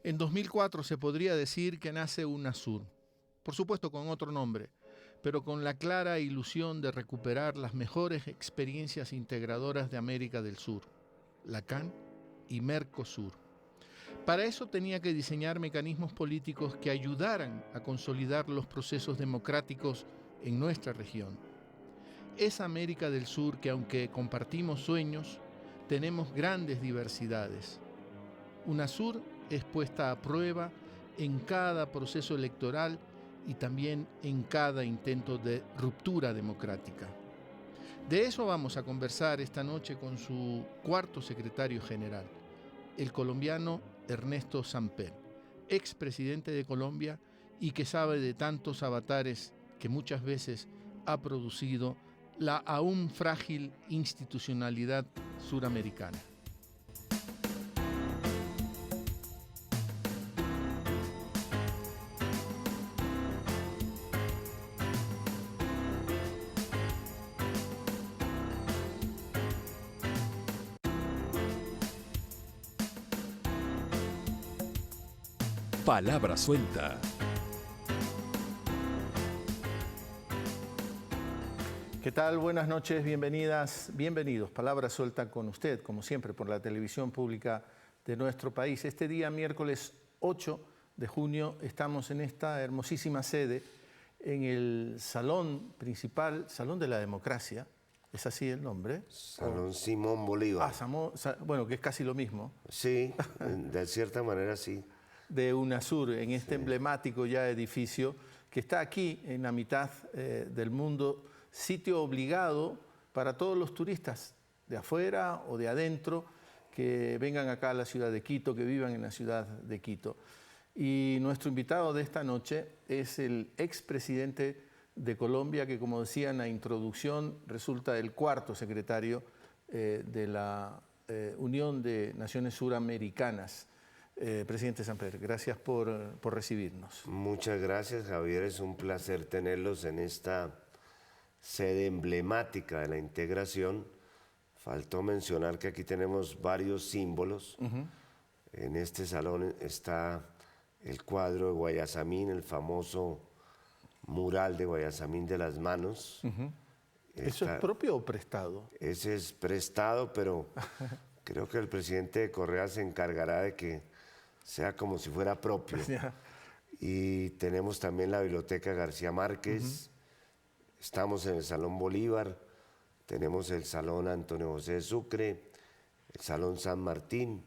En 2004 se podría decir que nace UNASUR, por supuesto con otro nombre, pero con la clara ilusión de recuperar las mejores experiencias integradoras de América del Sur, LACAN y Mercosur. Para eso tenía que diseñar mecanismos políticos que ayudaran a consolidar los procesos democráticos en nuestra región. Es América del Sur que, aunque compartimos sueños, tenemos grandes diversidades. UNASUR es puesta a prueba en cada proceso electoral y también en cada intento de ruptura democrática. De eso vamos a conversar esta noche con su cuarto secretario general, el colombiano Ernesto Samper, expresidente de Colombia y que sabe de tantos avatares que muchas veces ha producido la aún frágil institucionalidad suramericana. Palabra suelta. ¿Qué tal? Buenas noches, bienvenidas, bienvenidos. Palabra suelta con usted, como siempre, por la televisión pública de nuestro país. Este día, miércoles 8 de junio, estamos en esta hermosísima sede, en el salón principal, Salón de la Democracia. ¿Es así el nombre? Salón Simón Bolívar. Bueno, que es casi lo mismo. Sí, de cierta manera sí. De UNASUR, en este emblemático ya edificio que está aquí en la mitad del mundo, sitio obligado para todos los turistas de afuera o de adentro que vengan acá a la ciudad de Quito, que vivan en la ciudad de Quito. Y nuestro invitado de esta noche es el expresidente de Colombia, que como decía en la introducción, resulta el cuarto secretario de la Unión de Naciones Suramericanas. Presidente Samper, gracias por recibirnos. Muchas gracias, Javier. Es un placer tenerlos en esta sede emblemática de la integración. Faltó mencionar que aquí tenemos varios símbolos. En este salón está el cuadro de Guayasamín, el famoso mural de Guayasamín de las manos. ¿Eso es propio o prestado? Ese es prestado, pero creo que el presidente Correa se encargará de que sea como si fuera propio. Y tenemos también la Biblioteca García Márquez, estamos en el Salón Bolívar, tenemos el Salón Antonio José de Sucre, el Salón San Martín,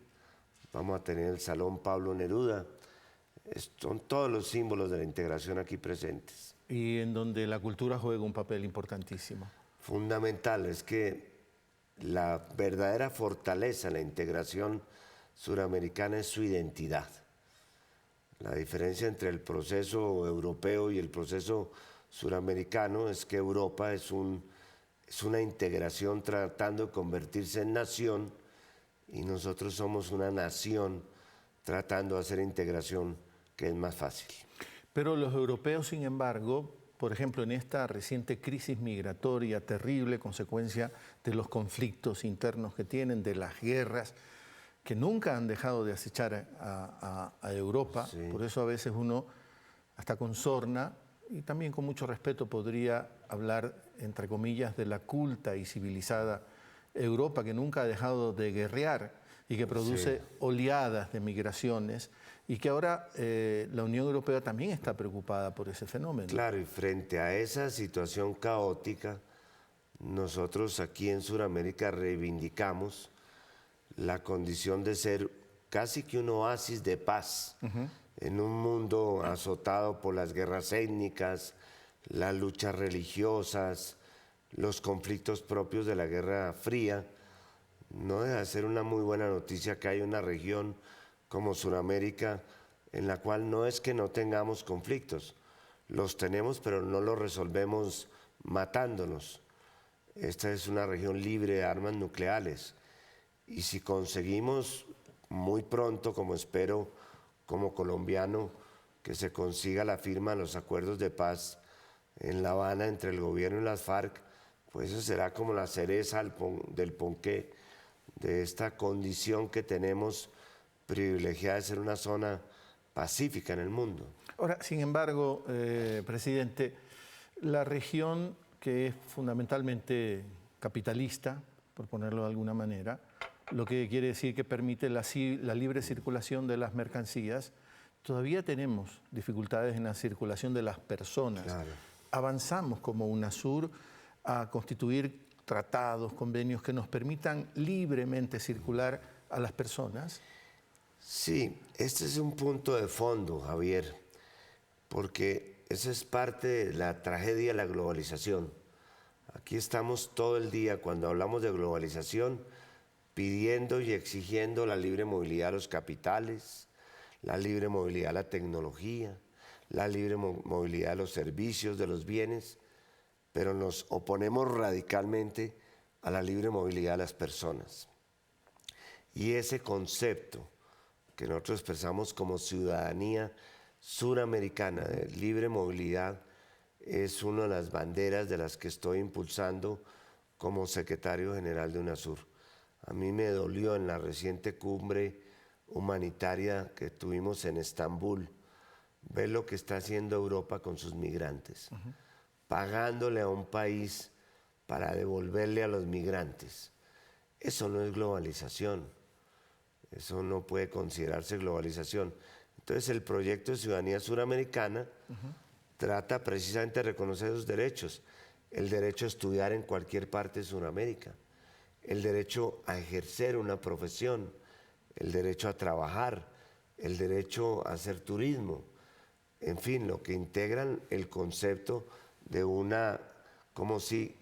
vamos a tener el Salón Pablo Neruda. Son todos los símbolos de la integración aquí presentes. Y en donde la cultura juega un papel importantísimo. Fundamental, es que la verdadera fortaleza de la integración suramericana es su identidad. La diferencia entre el proceso europeo y el proceso suramericano es que Europa es una integración tratando de convertirse en nación y nosotros somos una nación tratando de hacer integración, que es más fácil. Pero los europeos, sin embargo, por ejemplo, en esta reciente crisis migratoria terrible, consecuencia de los conflictos internos que tienen, de las guerras, que nunca han dejado de acechar a Europa. Sí. Por eso a veces uno, hasta con sorna, y también con mucho respeto, podría hablar, entre comillas, de la culta y civilizada Europa, que nunca ha dejado de guerrear y que produce oleadas de migraciones, y que ahora la Unión Europea también está preocupada por ese fenómeno. Claro, y frente a esa situación caótica, nosotros aquí en Sudamérica reivindicamos la condición de ser casi que un oasis de paz en un mundo azotado por las guerras étnicas, las luchas religiosas, los conflictos propios de la Guerra Fría. No deja de ser una muy buena noticia que hay una región como Sudamérica en la cual no es que no tengamos conflictos, los tenemos pero no los resolvemos matándonos. Esta es una región libre de armas nucleares. Y si conseguimos muy pronto, como espero como colombiano, que se consiga la firma de los acuerdos de paz en La Habana entre el gobierno y las FARC, pues eso será como la cereza del ponqué de esta condición que tenemos privilegiada de ser una zona pacífica en el mundo. Ahora, sin embargo, presidente, la región que es fundamentalmente capitalista, por ponerlo de alguna manera, lo que quiere decir que permite la libre circulación de las mercancías, todavía tenemos dificultades en la circulación de las personas. Claro. Avanzamos como UNASUR a constituir tratados, convenios que nos permitan libremente circular a las personas. Sí, este es un punto de fondo, Javier, porque esa es parte de la tragedia de la globalización. Aquí estamos todo el día, cuando hablamos de globalización, pidiendo y exigiendo la libre movilidad de los capitales, la libre movilidad de la tecnología, la libre movilidad de los servicios, de los bienes, pero nos oponemos radicalmente a la libre movilidad de las personas. Y ese concepto que nosotros expresamos como ciudadanía suramericana de libre movilidad es una de las banderas de las que estoy impulsando como secretario general de UNASUR. A mí me dolió en la reciente cumbre humanitaria que tuvimos en Estambul ver lo que está haciendo Europa con sus migrantes, pagándole a un país para devolverle a los migrantes. Eso no es globalización, eso no puede considerarse globalización. Entonces el proyecto de Ciudadanía Suramericana trata precisamente de reconocer esos derechos, el derecho a estudiar en cualquier parte de Sudamérica, el derecho a ejercer una profesión, el derecho a trabajar, el derecho a hacer turismo, en fin, lo que integran el concepto de una, como si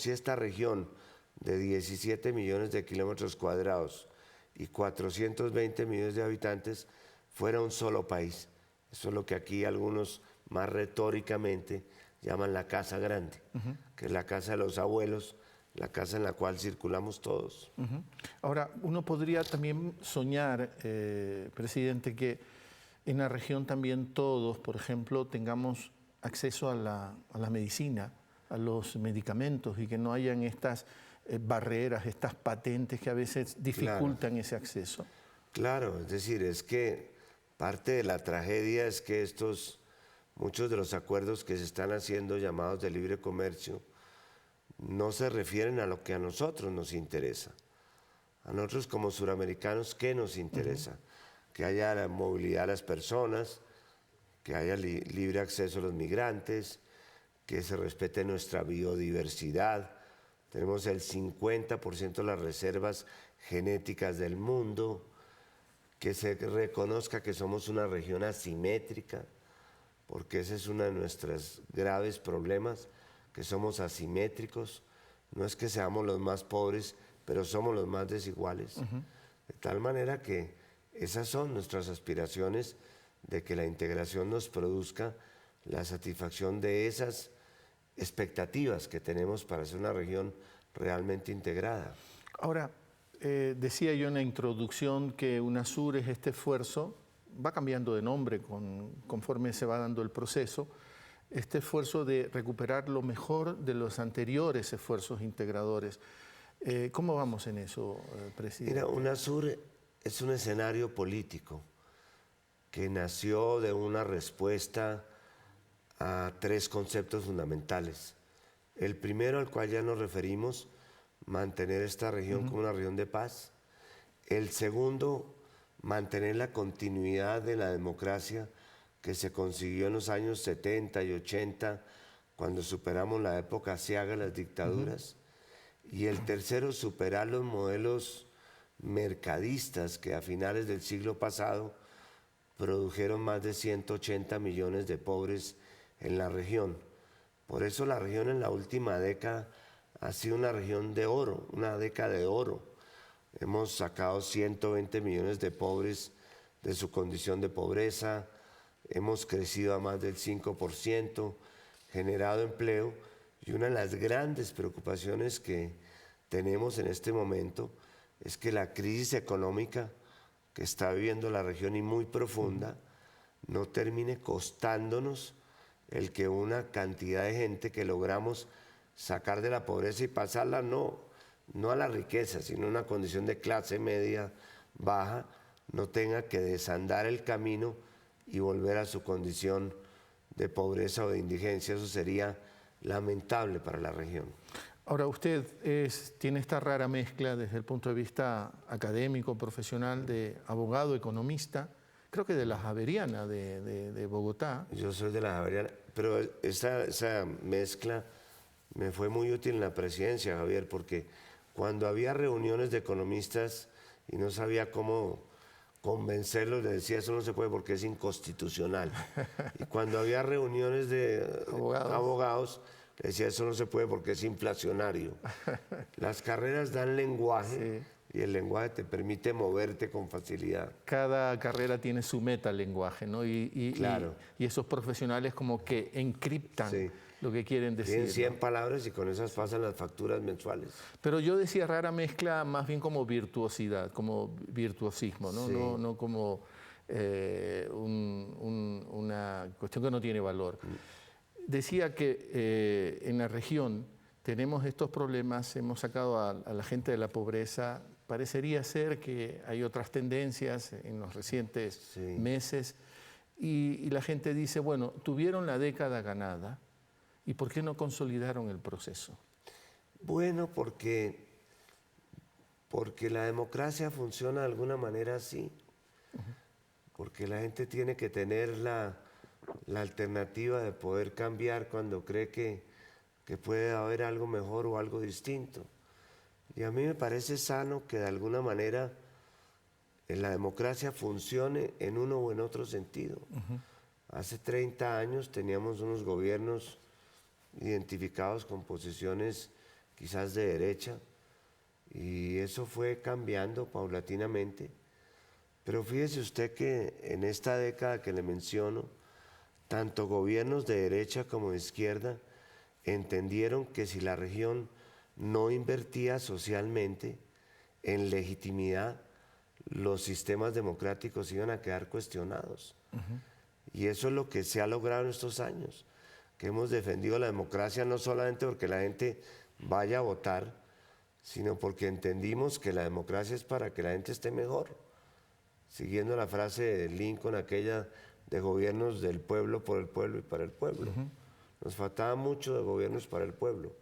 esta región de 17 millones de kilómetros cuadrados y 420 millones de habitantes fuera un solo país. Eso es lo que aquí algunos más retóricamente llaman la casa grande, que es la casa de los abuelos, la casa en la cual circulamos todos. Ahora, uno podría también soñar, presidente, que en la región también todos, por ejemplo, tengamos acceso a la medicina, a los medicamentos y que no hayan estas barreras, estas patentes que a veces dificultan ese acceso. Claro, es decir, es que parte de la tragedia es que muchos de los acuerdos que se están haciendo llamados de libre comercio no se refieren a lo que a nosotros nos interesa. A nosotros como suramericanos, ¿qué nos interesa? Que haya la movilidad de las personas, que haya libre acceso a los migrantes, que se respete nuestra biodiversidad. Tenemos el 50% de las reservas genéticas del mundo, que se reconozca que somos una región asimétrica, porque ese es uno de nuestros graves problemas, que somos asimétricos. No es que seamos los más pobres, pero somos los más desiguales. De tal manera que esas son nuestras aspiraciones de que la integración nos produzca la satisfacción de esas expectativas que tenemos para ser una región realmente integrada. Ahora, decía yo en la introducción que UNASUR es este esfuerzo, va cambiando de nombre conforme se va dando el proceso, este esfuerzo de recuperar lo mejor de los anteriores esfuerzos integradores. ¿Cómo vamos en eso, presidente? Mira, UNASUR es un escenario político que nació de una respuesta a tres conceptos fundamentales. El primero, al cual ya nos referimos, mantener esta región como una región de paz. El segundo, mantener la continuidad de la democracia que se consiguió en los años 70 y 80, cuando superamos la época aciaga de las dictaduras. Y el tercero, superar los modelos mercadistas que a finales del siglo pasado produjeron más de 180 millones de pobres en la región. Por eso la región en la última década ha sido una región de oro, una década de oro. Hemos sacado 120 millones de pobres de su condición de pobreza, hemos crecido a más del 5%, generado empleo, y una de las grandes preocupaciones que tenemos en este momento es que la crisis económica que está viviendo la región y muy profunda no termine costándonos el que una cantidad de gente que logramos sacar de la pobreza y pasarla no a la riqueza, sino a una condición de clase media baja, no tenga que desandar el camino y volver a su condición de pobreza o de indigencia. Eso sería lamentable para la región. Ahora, usted tiene esta rara mezcla desde el punto de vista académico, profesional, de abogado, economista, creo que de la Javeriana de Bogotá. Yo soy de la Javeriana, pero esa mezcla me fue muy útil en la presidencia, Javier, porque cuando había reuniones de economistas y no sabía cómo convencerlos, les decía, eso no se puede porque es inconstitucional. Y cuando había reuniones de abogados, les decía, eso no se puede porque es inflacionario. Las carreras dan lenguaje. Sí. Y el lenguaje te permite moverte con facilidad. Cada carrera tiene su metalenguaje, ¿no? Claro. Y esos profesionales como que encriptan lo que quieren decir. Tienen 100 palabras y con esas pasan las facturas mensuales. Pero yo decía rara mezcla más bien como virtuosidad, como virtuosismo, ¿no? Sí. No como una cuestión que no tiene valor. Decía que en la región tenemos estos problemas, hemos sacado a la gente de la pobreza. Parecería ser que hay otras tendencias en los recientes meses y la gente dice, bueno, tuvieron la década ganada y ¿por qué no consolidaron el proceso? Bueno, porque la democracia funciona de alguna manera así, porque la gente tiene que tener la alternativa de poder cambiar cuando cree que puede haber algo mejor o algo distinto. Y a mí me parece sano que de alguna manera la democracia funcione en uno o en otro sentido. Hace 30 años teníamos unos gobiernos identificados con posiciones quizás de derecha y eso fue cambiando paulatinamente. Pero fíjese usted que en esta década que le menciono, tanto gobiernos de derecha como de izquierda entendieron que si la región no invertía socialmente en legitimidad, los sistemas democráticos iban a quedar cuestionados. Y eso es lo que se ha logrado en estos años, que hemos defendido la democracia no solamente porque la gente vaya a votar, sino porque entendimos que la democracia es para que la gente esté mejor. Siguiendo la frase de Lincoln, aquella de gobiernos del pueblo, por el pueblo y para el pueblo. Nos faltaba mucho de gobiernos para el pueblo.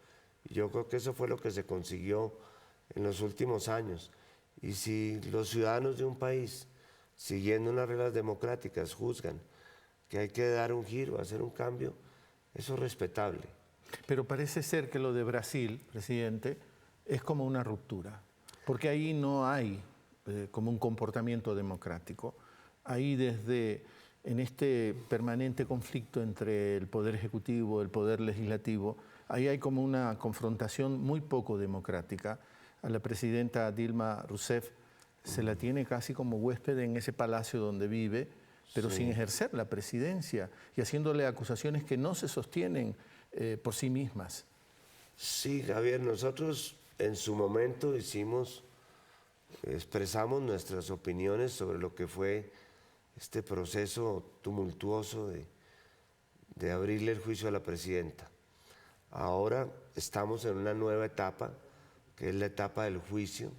Y yo creo que eso fue lo que se consiguió en los últimos años. Y si los ciudadanos de un país, siguiendo unas reglas democráticas, juzgan que hay que dar un giro, hacer un cambio, eso es respetable. Pero parece ser que lo de Brasil, presidente, es como una ruptura, porque ahí no hay como un comportamiento democrático. Ahí en este permanente conflicto entre el Poder Ejecutivo y el Poder Legislativo, ahí hay como una confrontación muy poco democrática. A la presidenta Dilma Rousseff se la tiene casi como huésped en ese palacio donde vive, pero sin ejercer la presidencia y haciéndole acusaciones que no se sostienen por sí mismas. Sí, Javier, nosotros en su momento expresamos nuestras opiniones sobre lo que fue este proceso tumultuoso de abrirle el juicio a la presidenta. Ahora estamos en una nueva etapa, que es la etapa del juicio.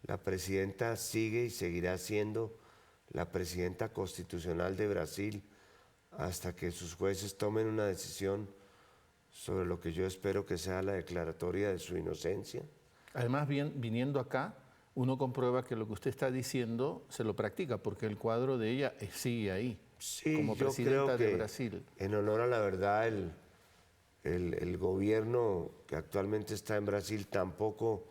La presidenta sigue y seguirá siendo la presidenta constitucional de Brasil hasta que sus jueces tomen una decisión sobre lo que yo espero que sea la declaratoria de su inocencia. Además, viniendo acá, uno comprueba que lo que usted está diciendo se lo practica, porque el cuadro de ella sigue ahí, como presidenta de Brasil. En honor a la verdad, el gobierno que actualmente está en Brasil, tampoco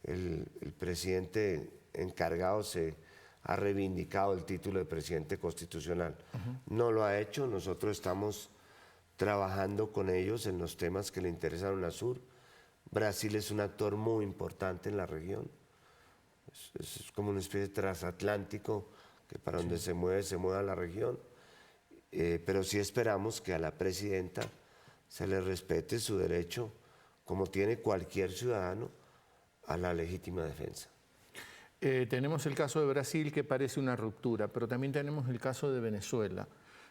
el presidente encargado se ha reivindicado el título de presidente constitucional. No lo ha hecho, nosotros estamos trabajando con ellos en los temas que le interesan a UNASUR. Brasil es un actor muy importante en la región. Es como una especie de transatlántico que para donde se mueva la región. Pero sí esperamos que a la presidenta se le respete su derecho, como tiene cualquier ciudadano, a la legítima defensa. Tenemos el caso de Brasil, que parece una ruptura, pero también tenemos el caso de Venezuela,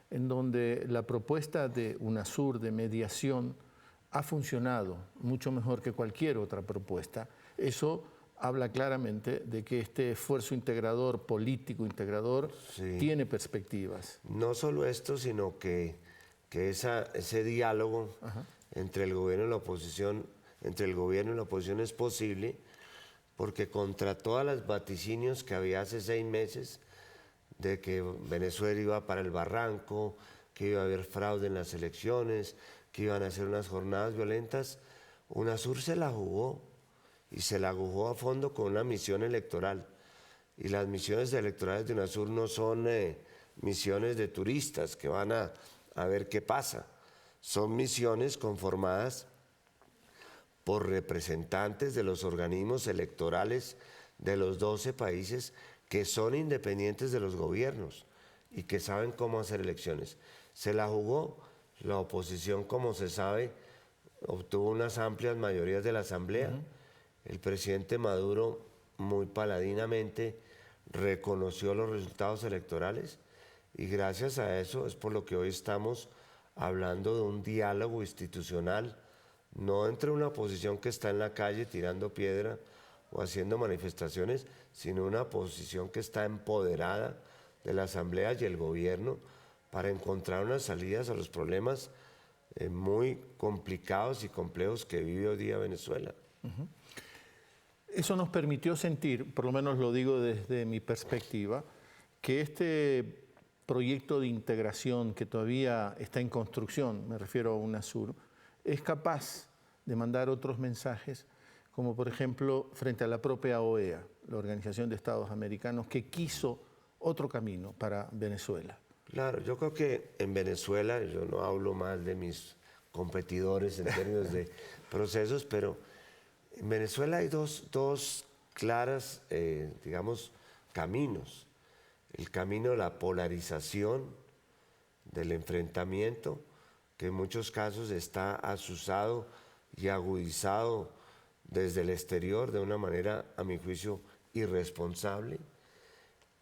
en donde la propuesta de UNASUR de mediación ha funcionado mucho mejor que cualquier otra propuesta. Eso habla claramente de que este esfuerzo integrador, político integrador, Sí. tiene perspectivas. No solo esto, sino que ese diálogo entre el gobierno y la oposición, es posible, porque contra todas las vaticinios que había hace 6 meses de que Venezuela iba para el barranco, que iba a haber fraude en las elecciones, que iban a ser unas jornadas violentas, UNASUR se la jugó y se la jugó a fondo con una misión electoral. Y las misiones electorales de UNASUR no son misiones de turistas que van a ver qué pasa. Son misiones conformadas por representantes de los organismos electorales de los 12 países que son independientes de los gobiernos y que saben cómo hacer elecciones. Se la jugó, la oposición, como se sabe, obtuvo unas amplias mayorías de la Asamblea. El presidente Maduro, muy paladinamente, reconoció los resultados electorales y gracias a eso es por lo que hoy estamos hablando de un diálogo institucional, no entre una oposición que está en la calle tirando piedra o haciendo manifestaciones, sino una oposición que está empoderada de la Asamblea y el gobierno para encontrar unas salidas a los problemas muy complicados y complejos que vive hoy día Venezuela. Eso nos permitió sentir, por lo menos lo digo desde mi perspectiva, que este proyecto de integración que todavía está en construcción, me refiero a UNASUR, es capaz de mandar otros mensajes, como por ejemplo frente a la propia OEA, la Organización de Estados Americanos, que quiso otro camino para Venezuela. Claro, yo creo que en Venezuela, yo no hablo más de mis competidores en términos de procesos, pero en Venezuela hay dos claras, digamos, caminos. El camino de la polarización, del enfrentamiento, que en muchos casos está asusado y agudizado desde el exterior de una manera, a mi juicio, irresponsable,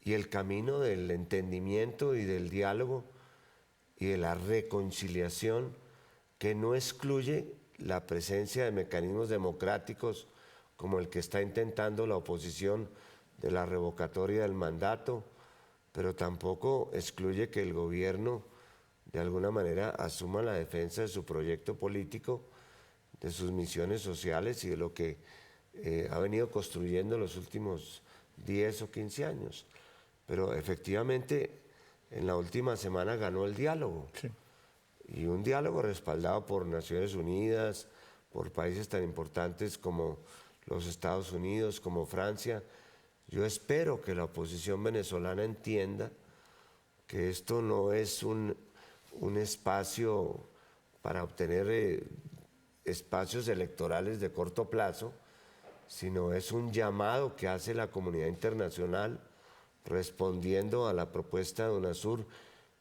y el camino del entendimiento y del diálogo y de la reconciliación, que no excluye la presencia de mecanismos democráticos como el que está intentando la oposición de la revocatoria del mandato, pero tampoco excluye que el gobierno de alguna manera asuma la defensa de su proyecto político, de sus misiones sociales y de lo que ha venido construyendo los últimos 10 o 15 años. Pero efectivamente, en la última semana ganó el diálogo. Sí. Y un diálogo respaldado por Naciones Unidas, por países tan importantes como los Estados Unidos, como Francia. Yo espero que la oposición venezolana entienda que esto no es un espacio para obtener espacios electorales de corto plazo, sino es un llamado que hace la comunidad internacional respondiendo a la propuesta de UNASUR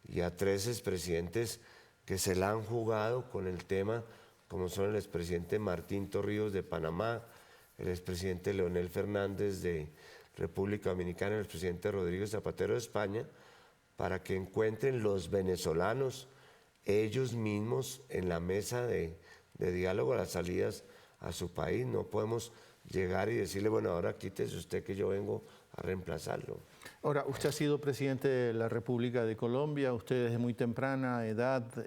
y a 3 expresidentes que se la han jugado con el tema, como son el expresidente Martín Torrijos de Panamá, el expresidente Leonel Fernández de República Dominicana, el expresidente Rodrigo Zapatero de España, para que encuentren los venezolanos ellos mismos en la mesa de diálogo las salidas a su país. No podemos llegar y decirle, bueno, ahora quítese usted que yo vengo a reemplazarlo. Ahora, usted ha sido presidente de la República de Colombia, usted desde muy temprana edad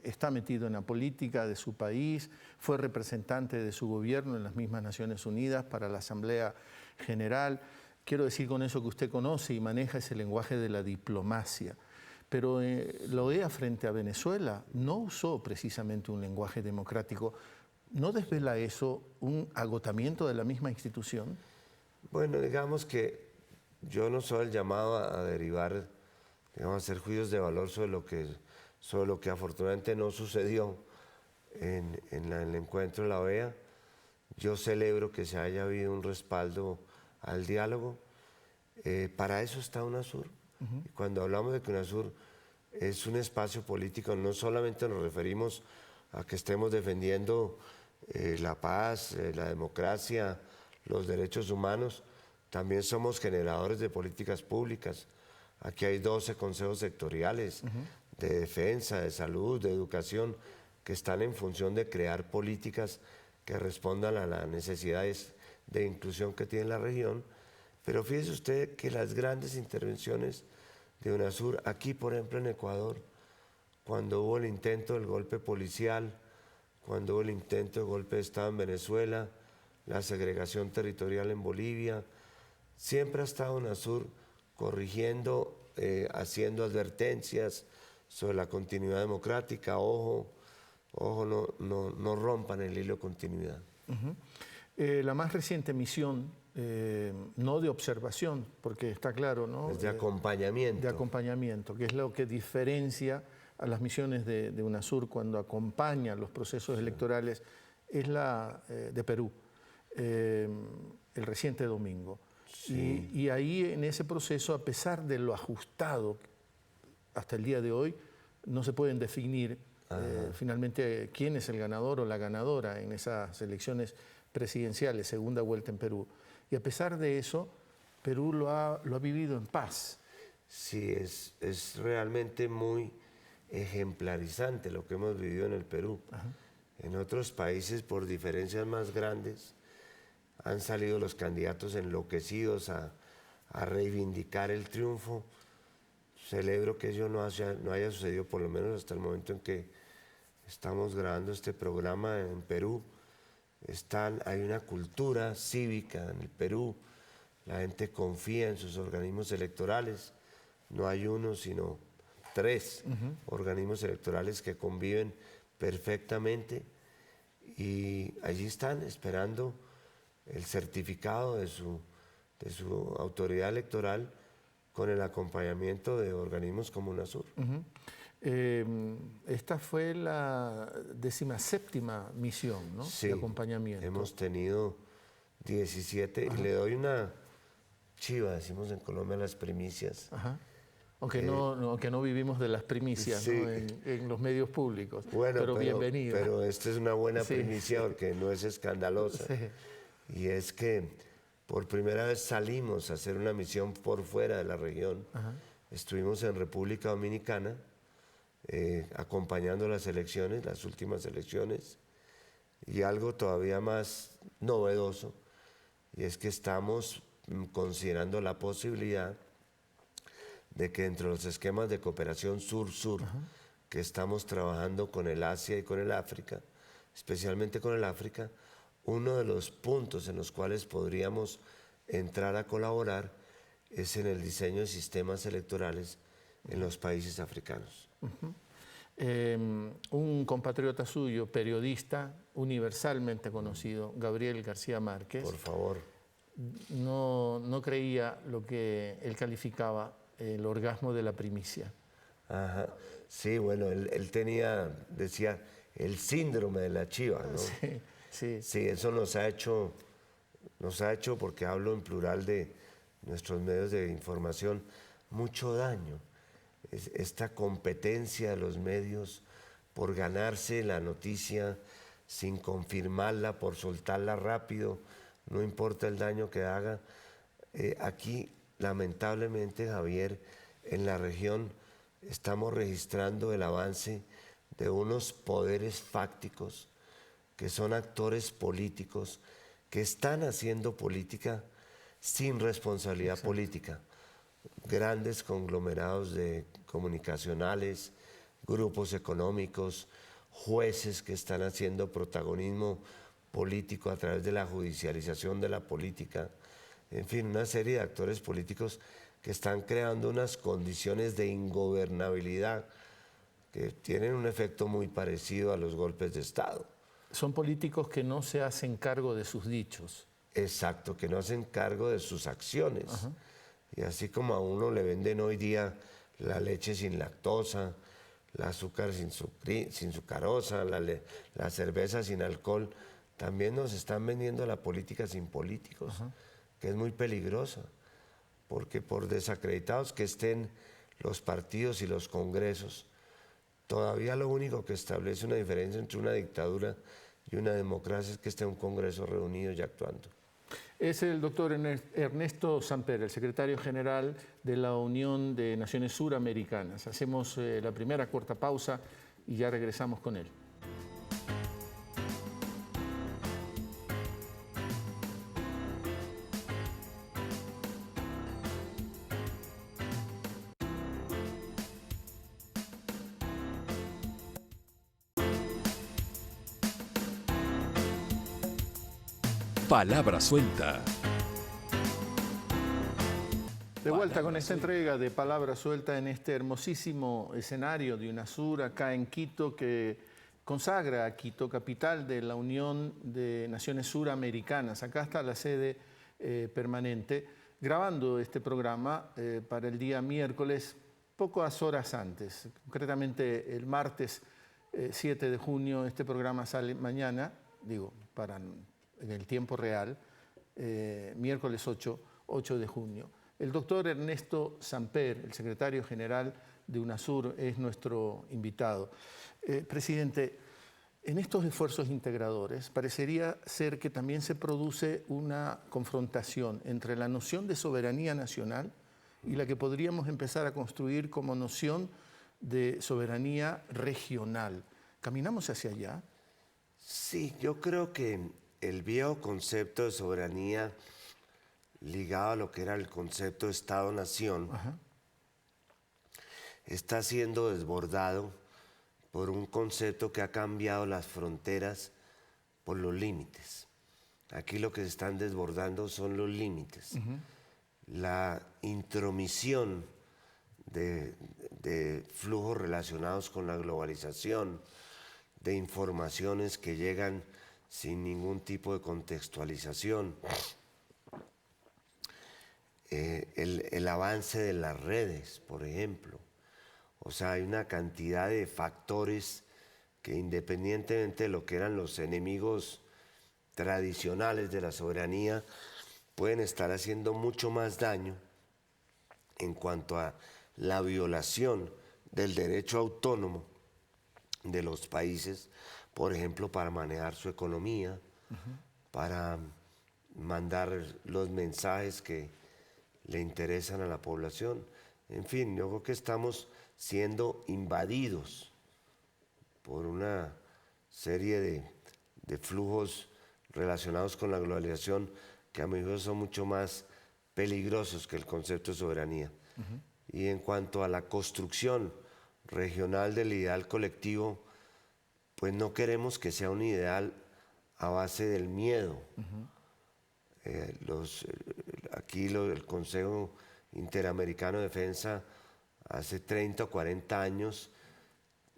está metido en la política de su país, fue representante de su gobierno en las mismas Naciones Unidas para la Asamblea General. Quiero decir con eso que usted conoce y maneja ese lenguaje de la diplomacia. Pero la OEA frente a Venezuela no usó precisamente un lenguaje democrático. ¿No desvela eso un agotamiento de la misma institución? Bueno, digamos que yo no soy el llamado a derivar, digamos, a hacer juicios de valor sobre lo que afortunadamente no sucedió en el encuentro de la OEA. Yo celebro que se haya habido un respaldo al diálogo. Para eso está UNASUR. Y cuando hablamos de que UNASUR es un espacio político, no solamente nos referimos a que estemos defendiendo la paz, la democracia, los derechos humanos, también somos generadores de políticas públicas. Aquí hay 12 consejos sectoriales de defensa, de salud, de educación, que están en función de crear políticas que respondan a las necesidades de inclusión que tiene la región. Pero fíjese usted que las grandes intervenciones de UNASUR, aquí por ejemplo en Ecuador, cuando hubo el intento del golpe policial, cuando hubo el intento de golpe de Estado en Venezuela, la segregación territorial en Bolivia, siempre ha estado UNASUR corrigiendo, haciendo advertencias sobre la continuidad democrática. Ojo, no rompan el hilo de continuidad. La más reciente misión, no de observación, porque está claro, ¿no? Es de acompañamiento. De acompañamiento, que es lo que diferencia a las misiones de UNASUR cuando acompañan los procesos electorales, es la de Perú, el reciente domingo. Sí. Y ahí en ese proceso, a pesar de lo ajustado hasta el día de hoy, no se pueden definir finalmente quién es el ganador o la ganadora en esas elecciones presidenciales, segunda vuelta en Perú. Y a pesar de eso, Perú lo ha vivido en paz. Sí, es realmente muy ejemplarizante lo que hemos vivido en el Perú. En otros países, por diferencias más grandes, han salido los candidatos enloquecidos a reivindicar el triunfo. Celebro que ello no haya sucedido, por lo menos hasta el momento en que estamos grabando este programa en Perú. Hay una cultura cívica en el Perú, la gente confía en sus organismos electorales, no hay uno sino 3 organismos electorales que conviven perfectamente y allí están esperando el certificado de su autoridad electoral con el acompañamiento de organismos como UNASUR. Esta fue la 17ª misión, ¿no? Sí, de acompañamiento. Hemos tenido 17, y le doy una chiva, decimos en Colombia, las primicias. Aunque no vivimos de las primicias, sí, ¿no? en los medios públicos, bueno, pero bienvenido. Pero esta es una buena primicia porque no es escandalosa. Sí. Y es que por primera vez salimos a hacer una misión por fuera de la región. Estuvimos en República Dominicana acompañando las elecciones, las últimas elecciones, y algo todavía más novedoso, y es que estamos considerando la posibilidad de que entre los esquemas de cooperación sur-sur que estamos trabajando con el Asia y con el África, especialmente con el África, uno de los puntos en los cuales podríamos entrar a colaborar es en el diseño de sistemas electorales en los países africanos. Un compatriota suyo, periodista universalmente conocido, Gabriel García Márquez, por favor, no creía lo que él calificaba el orgasmo de la primicia. Sí, bueno, él decía, el síndrome de la chiva, ¿no? Sí, eso nos ha hecho, porque hablo en plural de nuestros medios de información, mucho daño. Esta competencia de los medios por ganarse la noticia sin confirmarla, por soltarla rápido, no importa el daño que haga. Aquí, lamentablemente, Javier, en la región estamos registrando el avance de unos poderes fácticos que son actores políticos que están haciendo política sin responsabilidad política. Grandes conglomerados comunicacionales, grupos económicos, jueces que están haciendo protagonismo político a través de la judicialización de la política, en fin, una serie de actores políticos que están creando unas condiciones de ingobernabilidad que tienen un efecto muy parecido a los golpes de Estado. Son políticos que no se hacen cargo de sus dichos. Exacto, que no hacen cargo de sus acciones. Y así como a uno le venden hoy día la leche sin lactosa, el azúcar sin sucarosa, la cerveza sin alcohol, también nos están vendiendo la política sin políticos, que es muy peligrosa, porque por desacreditados que estén los partidos y los congresos, todavía lo único que establece una diferencia entre una dictadura y una democracia es que esté un congreso reunido y actuando. Es el doctor Ernesto Samper, el secretario general de la Unión de Naciones Suramericanas. Hacemos la primera corta pausa y ya regresamos con él. Palabra Suelta. De vuelta con esta entrega de Palabra Suelta en este hermosísimo escenario de UNASUR acá en Quito, que consagra a Quito, capital de la Unión de Naciones Suramericanas. Acá está la sede permanente, grabando este programa para el día miércoles, pocas horas antes. Concretamente el martes 7 de junio, este programa sale mañana, en el tiempo real, miércoles 8 de junio. El doctor Ernesto Samper, el secretario general de UNASUR, es nuestro invitado. Presidente, en estos esfuerzos integradores parecería ser que también se produce una confrontación entre la noción de soberanía nacional y la que podríamos empezar a construir como noción de soberanía regional. ¿Caminamos hacia allá? Sí, yo creo que el viejo concepto de soberanía ligado a lo que era el concepto de Estado-Nación, está siendo desbordado por un concepto que ha cambiado las fronteras por los límites. Aquí lo que se están desbordando son los límites. La intromisión de flujos relacionados con la globalización, de informaciones que llegan sin ningún tipo de contextualización. El avance de las redes, por ejemplo. O sea, hay una cantidad de factores que, independientemente de lo que eran los enemigos tradicionales de la soberanía, pueden estar haciendo mucho más daño en cuanto a la violación del derecho autónomo de los países, por ejemplo, para manejar su economía, para mandar los mensajes que le interesan a la población. En fin, yo creo que estamos siendo invadidos por una serie de flujos relacionados con la globalización que a mi juicio son mucho más peligrosos que el concepto de soberanía. Y en cuanto a la construcción regional del ideal colectivo, pues no queremos que sea un ideal a base del miedo. El Consejo Interamericano de Defensa, hace 30 o 40 años,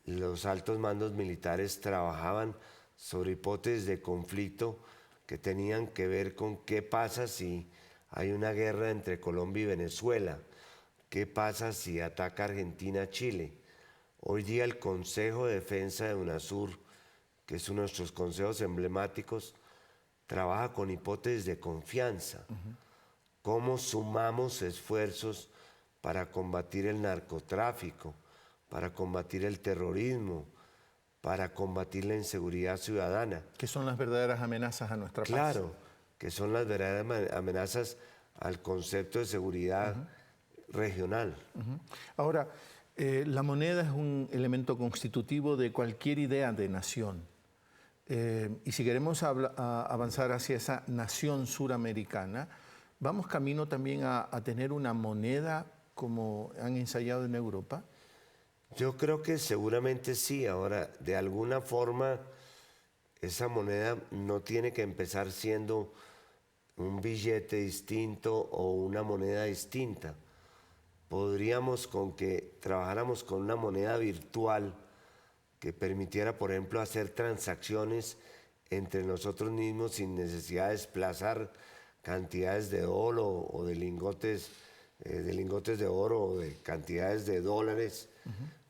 los altos mandos militares trabajaban sobre hipótesis de conflicto que tenían que ver con qué pasa si hay una guerra entre Colombia y Venezuela, qué pasa si ataca Argentina a Chile. Hoy día el Consejo de Defensa de UNASUR, que es uno de nuestros consejos emblemáticos, trabaja con hipótesis de confianza. ¿Cómo sumamos esfuerzos para combatir el narcotráfico, para combatir el terrorismo, para combatir la inseguridad ciudadana? ¿Qué son las verdaderas amenazas a nuestra paz? Claro, que son las verdaderas amenazas al concepto de seguridad regional. Ahora, la moneda es un elemento constitutivo de cualquier idea de nación. Y si queremos avanzar hacia esa nación suramericana, ¿vamos camino también a tener una moneda como han ensayado en Europa? Yo creo que seguramente sí. Ahora, de alguna forma, esa moneda no tiene que empezar siendo un billete distinto o una moneda distinta. Podríamos, con que trabajáramos con una moneda virtual que permitiera, por ejemplo, hacer transacciones entre nosotros mismos sin necesidad de desplazar cantidades de oro o de lingotes de oro o de cantidades de dólares,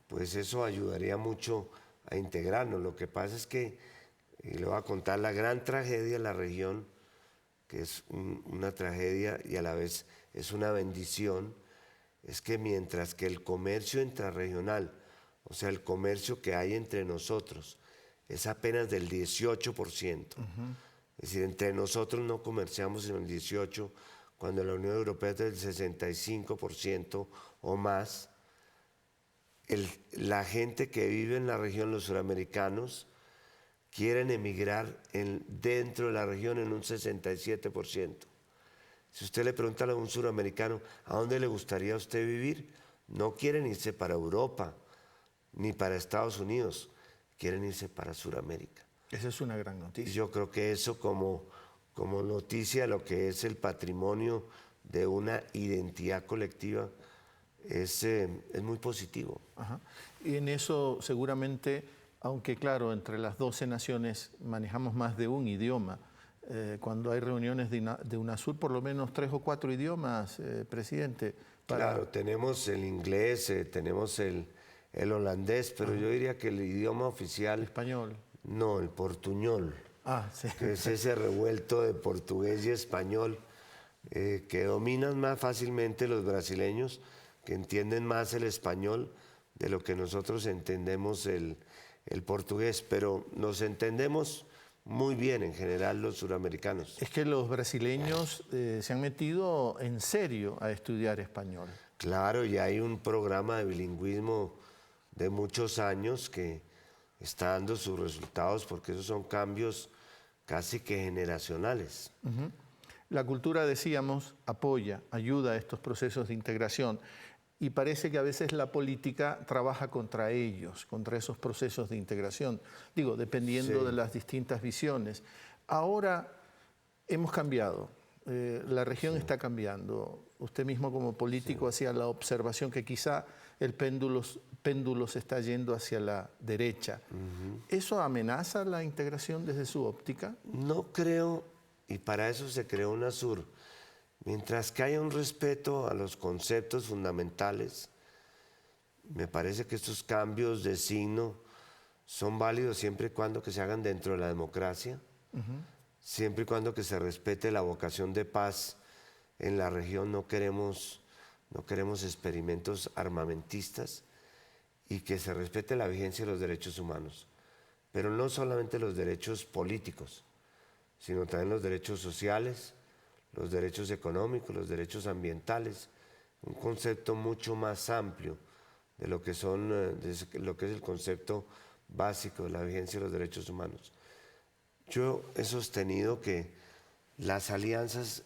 pues eso ayudaría mucho a integrarnos. Lo que pasa es que, y le voy a contar la gran tragedia de la región, que es una tragedia y a la vez es una bendición, es que mientras que el comercio intrarregional, o sea, el comercio que hay entre nosotros, es apenas del 18%. Es decir, entre nosotros no comerciamos sino el 18%, cuando la Unión Europea es del 65% o más. La gente que vive en la región, los suramericanos, quieren emigrar dentro de la región en un 67%. Si usted le pregunta a un suramericano, ¿a dónde le gustaría a usted vivir? No quieren irse para Europa, ni para Estados Unidos, quieren irse para Suramérica. Esa es una gran noticia. Yo creo que eso como como noticia lo que es el patrimonio de una identidad colectiva, es muy positivo. Ajá. Y en eso seguramente, aunque claro, entre las 12 naciones manejamos más de un idioma, cuando hay reuniones de UNASUR, por lo menos 3 o 4 idiomas, presidente. Claro, tenemos el inglés, tenemos el holandés, pero yo diría que el idioma oficial... Español. No, el portuñol. Ah, sí. Que es ese revuelto de portugués y español que dominan más fácilmente los brasileños, que entienden más el español de lo que nosotros entendemos el portugués, pero nos entendemos muy bien en general los suramericanos. Es que los brasileños se han metido en serio a estudiar español. Claro, y hay un programa de bilingüismo de muchos años que está dando sus resultados porque esos son cambios casi que generacionales. Uh-huh. La cultura, decíamos, apoya, ayuda a estos procesos de integración y parece que a veces la política trabaja contra ellos, contra esos procesos de integración, digo, dependiendo Sí. de las distintas visiones. Ahora hemos cambiado, la región está cambiando. Usted mismo como político hacía la observación que quizá el péndulo se está yendo hacia la derecha. ¿Eso amenaza la integración desde su óptica? No creo, y para eso se creó UNASUR. Mientras que haya un respeto a los conceptos fundamentales, me parece que estos cambios de signo son válidos siempre y cuando que se hagan dentro de la democracia, siempre y cuando que se respete la vocación de paz en la región. No queremos experimentos armamentistas y que se respete la vigencia de los derechos humanos, pero no solamente los derechos políticos, sino también los derechos sociales, los derechos económicos, los derechos ambientales, un concepto mucho más amplio de lo que es el concepto básico de la vigencia de los derechos humanos. Yo he sostenido que las alianzas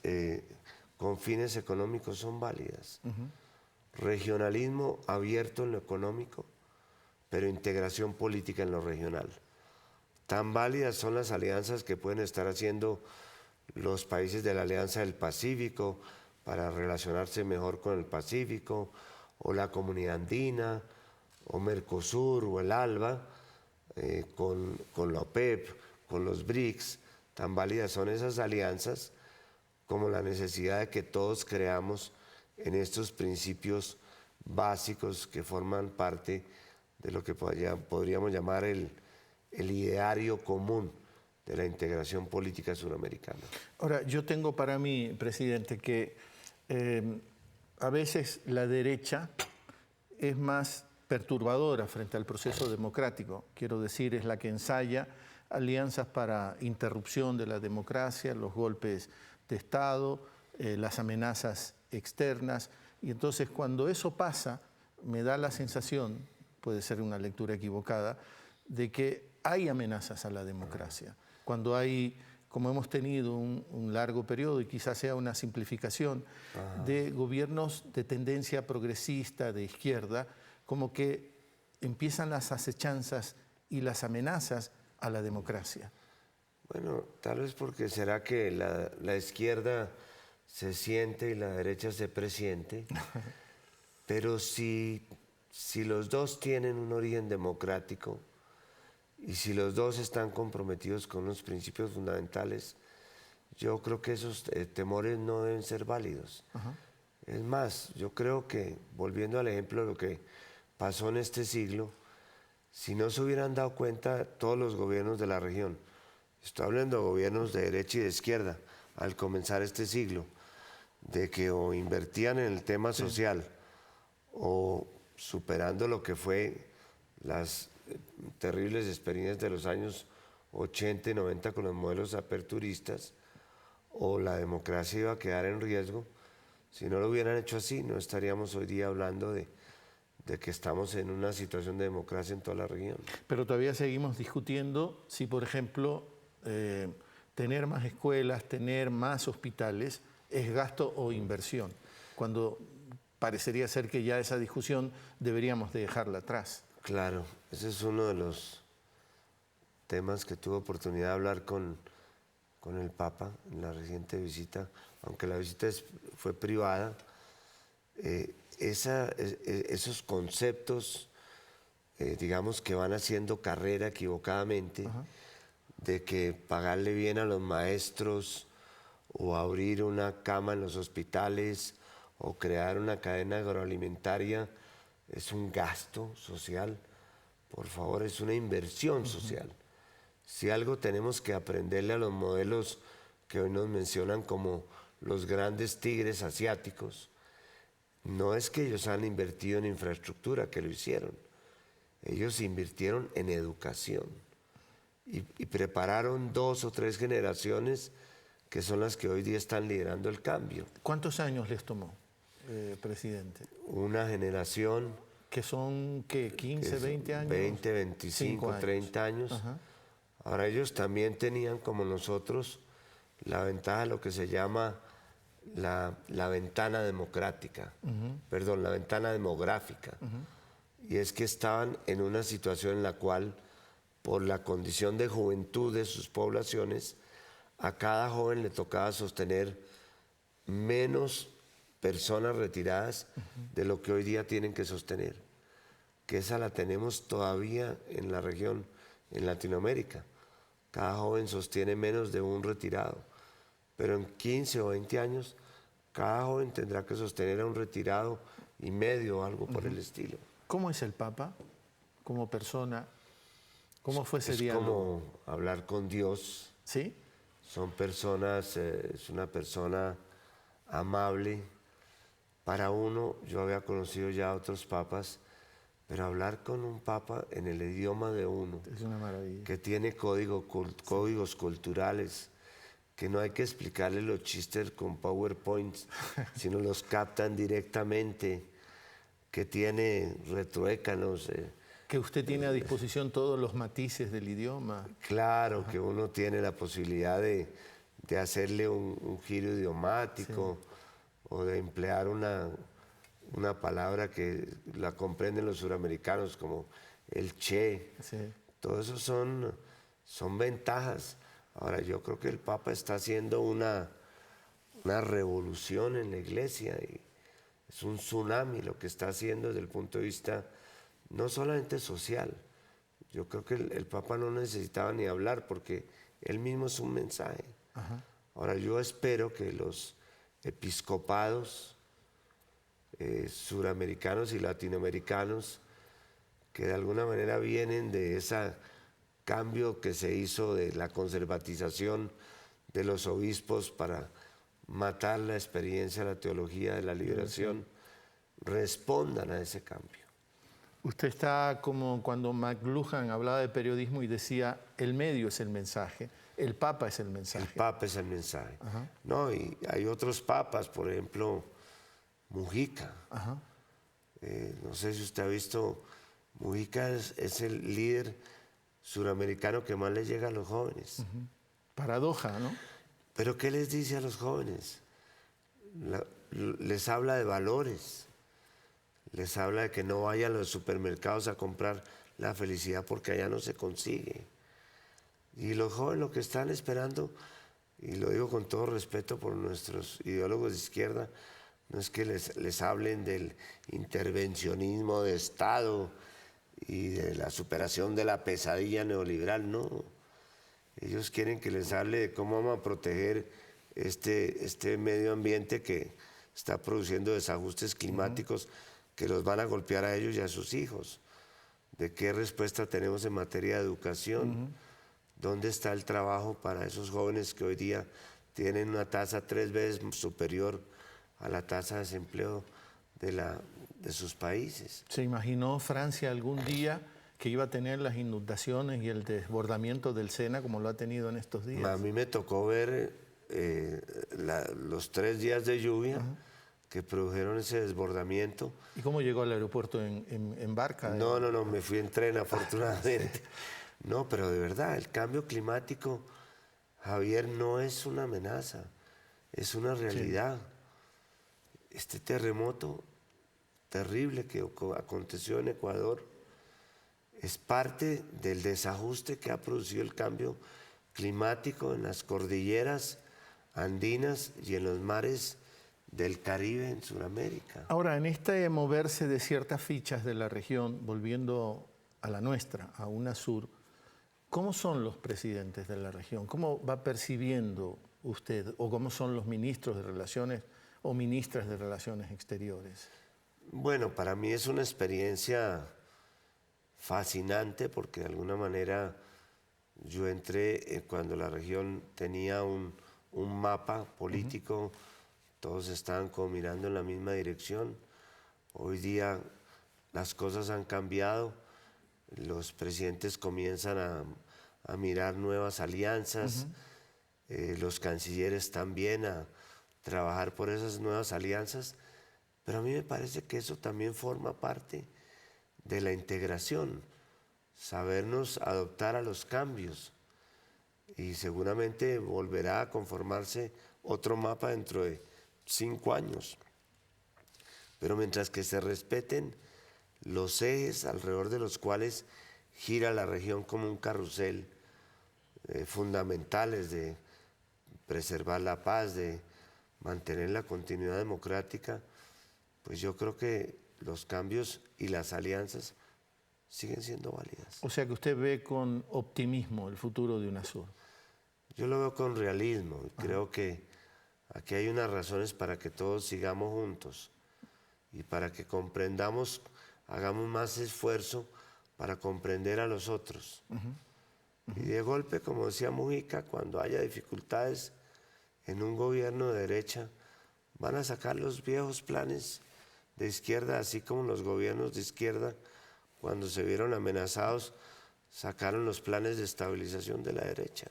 con fines económicos son válidas. Regionalismo abierto en lo económico, pero integración política en lo regional. Tan válidas son las alianzas que pueden estar haciendo los países de la Alianza del Pacífico para relacionarse mejor con el Pacífico, o la Comunidad Andina, o Mercosur, o el ALBA, con la OPEP, con los BRICS. Tan válidas son esas alianzas como la necesidad de que todos creamos en estos principios básicos que forman parte de lo que podríamos llamar el ideario común de la integración política suramericana. Ahora, yo tengo para mí, presidente, que a veces la derecha es más perturbadora frente al proceso democrático. Quiero decir, es la que ensaya alianzas para interrupción de la democracia, los golpes de Estado, las amenazas externas. Y entonces cuando eso pasa, me da la sensación, puede ser una lectura equivocada, de que hay amenazas a la democracia. Cuando hay, como hemos tenido un largo periodo, y quizás sea una simplificación, de gobiernos de tendencia progresista, de izquierda, como que empiezan las acechanzas y las amenazas a la democracia. Bueno, tal vez porque será que la izquierda se siente y la derecha se presiente, pero si los dos tienen un origen democrático y si los dos están comprometidos con los principios fundamentales, yo creo que esos temores no deben ser válidos. Es más, yo creo que, volviendo al ejemplo de lo que pasó en este siglo, si no se hubieran dado cuenta todos los gobiernos de la región, estoy hablando de gobiernos de derecha y de izquierda, al comenzar este siglo, de que o invertían en el tema social o superando lo que fue las terribles experiencias de los años 80 y 90 con los modelos aperturistas, o la democracia iba a quedar en riesgo. Si no lo hubieran hecho así, no estaríamos hoy día hablando de que estamos en una situación de democracia en toda la región. Pero todavía seguimos discutiendo si, por ejemplo, tener más escuelas, tener más hospitales, es gasto o inversión, cuando parecería ser que ya esa discusión deberíamos de dejarla atrás. Claro, ese es uno de los temas que tuve oportunidad de hablar con con el Papa en la reciente visita, aunque la visita fue privada. Esos conceptos, digamos, que van haciendo carrera equivocadamente, de que pagarle bien a los maestros o abrir una cama en los hospitales o crear una cadena agroalimentaria es un gasto social. Por favor, es una inversión social. Si algo tenemos que aprenderle a los modelos que hoy nos mencionan como los grandes tigres asiáticos, no es que ellos han invertido en infraestructura, que lo hicieron. Ellos invirtieron en educación y prepararon 2 o 3 generaciones que son las que hoy día están liderando el cambio. ¿Cuántos años les tomó, presidente? Una generación... ¿Que son, qué, 15, 20 años? 20, 25, 30 años. Ajá. Ahora ellos también tenían, como nosotros, la ventaja de lo que se llama la ventana democrática, perdón, la ventana demográfica. Y es que estaban en una situación en la cual, por la condición de juventud de sus poblaciones, a cada joven le tocaba sostener menos personas retiradas de lo que hoy día tienen que sostener, que esa la tenemos todavía en la región, en Latinoamérica. Cada joven sostiene menos de un retirado, pero en 15 o 20 años cada joven tendrá que sostener a un retirado y medio o algo por el estilo. ¿Cómo es el Papa como persona? ¿Cómo fue ese Es diálogo? como hablar con Dios. ¿Sí? Son personas, es una persona amable. Para uno, yo había conocido ya a otros papas, pero hablar con un papa en el idioma de uno, Es una maravilla. que tiene códigos culturales, que no hay que explicarle los chistes con PowerPoints, sino los captan directamente, que tiene retroécanos. Que usted tiene a disposición todos los matices del idioma. Claro, que uno tiene la posibilidad de hacerle un giro idiomático, o de emplear una palabra que la comprenden los suramericanos, como el che. Sí. Todo eso son ventajas. Ahora, yo creo que el Papa está haciendo una revolución en la iglesia, y es un tsunami lo que está haciendo desde el punto de vista no solamente social. Yo creo que el Papa no necesitaba ni hablar, porque él mismo es un mensaje. Ahora, yo espero que los episcopados suramericanos y latinoamericanos, que de alguna manera vienen de ese cambio que se hizo de la conservatización de los obispos para matar la experiencia, la teología de la liberación, respondan a ese cambio. Usted está como cuando McLuhan hablaba de periodismo y decía, el medio es el mensaje, el Papa es el mensaje. El Papa es el mensaje. No, y hay otros papas, por ejemplo, Mujica. No sé si usted ha visto, Mujica es el líder suramericano que más le llega a los jóvenes. Paradoja, ¿no? Pero ¿qué les dice a los jóvenes? Les habla de valores, les habla de que no vayan a los supermercados a comprar la felicidad, porque allá no se consigue. Y los jóvenes lo que están esperando, y lo digo con todo respeto por nuestros ideólogos de izquierda, no es que les hablen del intervencionismo de Estado y de la superación de la pesadilla neoliberal, no. Ellos quieren que les hable de cómo vamos a proteger este medio ambiente que está produciendo desajustes climáticos que los van a golpear a ellos y a sus hijos. ¿De qué respuesta tenemos en materia de educación? ¿Dónde está el trabajo para esos jóvenes que hoy día tienen una tasa 3 veces superior a la tasa de desempleo de sus países? ¿Se imaginó Francia algún día que iba a tener las inundaciones y el desbordamiento del Sena como lo ha tenido en estos días? A mí me tocó ver los 3 días de lluvia que produjeron ese desbordamiento. ¿Y cómo llegó al aeropuerto en barca? No, me fui en tren, afortunadamente. No, pero de verdad, el cambio climático, Javier, no es una amenaza, es una realidad. Este terremoto terrible que aconteció en Ecuador es parte del desajuste que ha producido el cambio climático en las cordilleras andinas y en los mares del Caribe en Sudamérica. Ahora, en este moverse de ciertas fichas de la región, volviendo a la nuestra, a UNASUR, ¿cómo son los presidentes de la región? ¿Cómo va percibiendo usted? ¿O cómo son los ministros de Relaciones o ministras de Relaciones Exteriores? Bueno, para mí es una experiencia fascinante porque de alguna manera yo entré cuando la región tenía un mapa político, todos estaban como mirando en la misma dirección. Hoy día las cosas han cambiado, los presidentes comienzan a mirar nuevas alianzas, los cancilleres también a trabajar por esas nuevas alianzas, pero a mí me parece que eso también forma parte de la integración, sabernos adaptar a los cambios, y seguramente volverá a conformarse otro mapa dentro de 5 años. Pero mientras que se respeten los ejes alrededor de los cuales gira la región como un carrusel, fundamentales de preservar la paz, de mantener la continuidad democrática, pues yo creo que los cambios y las alianzas siguen siendo válidas. O sea que usted ve con optimismo el futuro de UNASUR. Yo lo veo con realismo y creo que aquí hay unas razones para que todos sigamos juntos y para que comprendamos, hagamos más esfuerzo para comprender a los otros. Y de golpe, como decía Mujica, cuando haya dificultades en un gobierno de derecha, van a sacar los viejos planes de izquierda, así como los gobiernos de izquierda, cuando se vieron amenazados, sacaron los planes de estabilización de la derecha.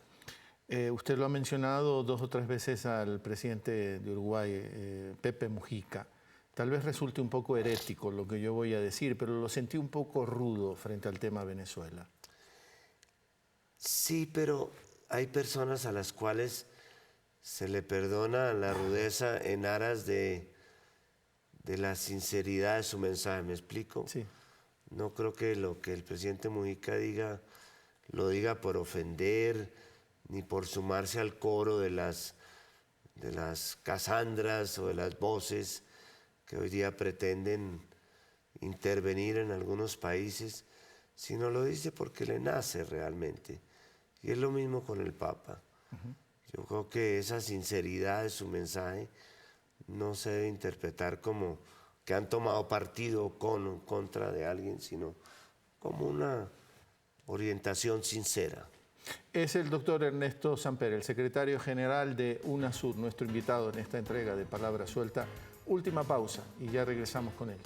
Usted lo ha mencionado 2 o 3 veces al presidente de Uruguay, Pepe Mujica. Tal vez resulte un poco herético lo que yo voy a decir, pero lo sentí un poco rudo frente al tema Venezuela. Sí, pero hay personas a las cuales se le perdona la rudeza en aras de la sinceridad de su mensaje, ¿me explico? Sí. No creo que lo que el presidente Mujica diga, lo diga por ofender, ni por sumarse al coro de las Casandras o de las voces que hoy día pretenden intervenir en algunos países, sino lo dice porque le nace realmente. Y es lo mismo con el Papa. Yo creo que esa sinceridad de su mensaje no se debe interpretar como que han tomado partido con o contra de alguien, sino como una orientación sincera. Es el doctor Ernesto Samper, el secretario general de UNASUR, nuestro invitado en esta entrega de Palabra Suelta. Última pausa y ya regresamos con él.